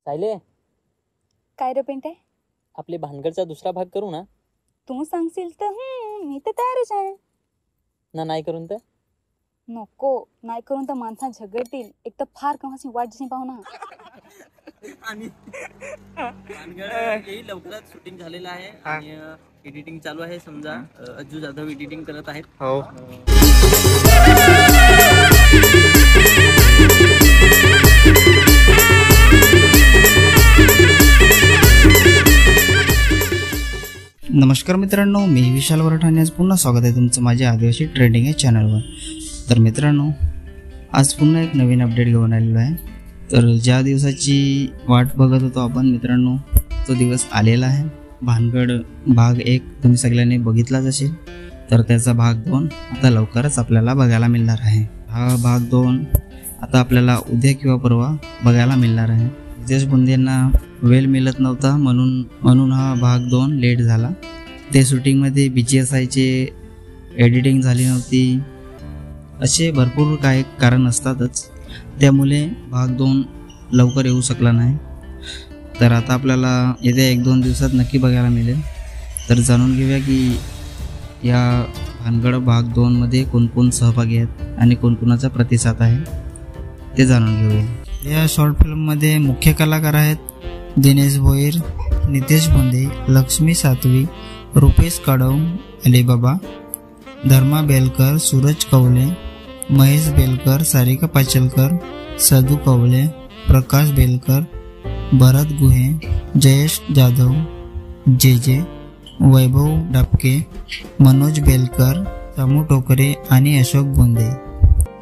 सायले, काय रे पेंटे? आपले भानगडचा दुसरा भाग करू ना? तू सांगशील तर मी तर तयारच आहे ना. नाही करून तर नको. नाही करून तर माणसा झगडतील. एक तर फार कमाची वाट जशी पाहू ना. आणि भानगड लवकरच शूटिंग झालेलं आहे आणि एडिटिंग चालू आहे. समजा अज्जू जाधव एडिटिंग करत आहेत. हो. नमस्कार मित्रांनो, मी विशाल वरठाणे. आज पुन्हा स्वागत आहे तुमचं माझ्या आदिवासी ट्रेंडिंग या चॅनलवर. तर मित्रांनो, आज पुन्हा एक नवीन अपडेट घेऊन आलेलो आहे. तर ज्या दिवसाची वाट बघत होतो आपण मित्रांनो, तो दिवस आलेला आहे. भानगड भाग 1 तुम्ही सगळ्यांनी बघितलाच असेल. तर त्याचा भाग 2 आता लवकरच आपल्याला बघायला मिळणार आहे. हा भाग 2 आता आपल्याला उद्या किंवा परवा बघायला मिळणार आहे. रितेश बुंदेंना वेळ मिळत नव्हता म्हणून हा भाग 2 लेट झाला. ते शूटिंगमध्ये BGSIचे एडिटिंग झाली नव्हती, असे भरपूर काही कारण असतातच. त्यामुळे भाग 2 लवकर येऊ शकला नाही. तर आता आपल्याला येत्या 1-2 दिवसात नक्की बघायला मिळेल. तर जाणून घेऊया की या भानगड भाग 2 मध्ये कोण सहभागी आहेत आणि कोणकोणाचा प्रतिसाद आहे ते जाणून घेऊया. या शॉर्ट फिल्ममध्ये मुख्य कलाकार आहेत दिनेश भोईर, नितेश बुंदे, लक्ष्मी सातवी, रुपेश कडव, अलीबाबा, धर्मा बेलकर, सूरज कवले, महेश बेलकर, सारिका पाचलकर, सदू कवले, प्रकाश बेलकर, भरत गुहे, जयेश जाधव, जे वैभव डापके, मनोज बेलकर, सामू टोकरे आणि अशोक बुंदे.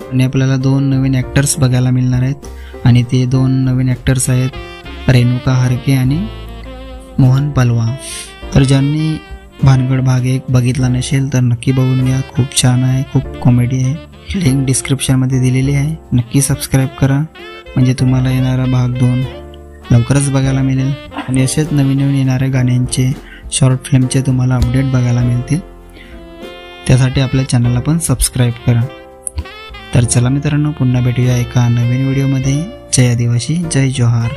आणि आपल्याला 2 नवीन ॲक्टर्स बघायला मिळणार आहेत. आणि ते 2 नवीन ॲक्टर्स आहेत रेणुका हरके आणि मोहन पलवा. तर ज्यांनी भानगड भाग 1 बघितला नसेल तर नक्की बघून घ्या. खूप छान आहे, खूप कॉमेडी आहे. लिंक डिस्क्रिप्शनमध्ये दिलेली आहे. नक्की सबस्क्राईब करा म्हणजे तुम्हाला येणारा भाग 2 लवकरच बघायला मिळेल. आणि असेच नवीन येणाऱ्या गाण्यांचे शॉर्ट फिल्मचे तुम्हाला अपडेट बघायला मिळतील. त्यासाठी आपल्या चॅनलला पण सबस्क्राईब करा. तर चला मित्रांनो, पुन्हा भेटूया एका नवीन व्हिडिओमध्ये. जय आदिवासी, जय जोहार.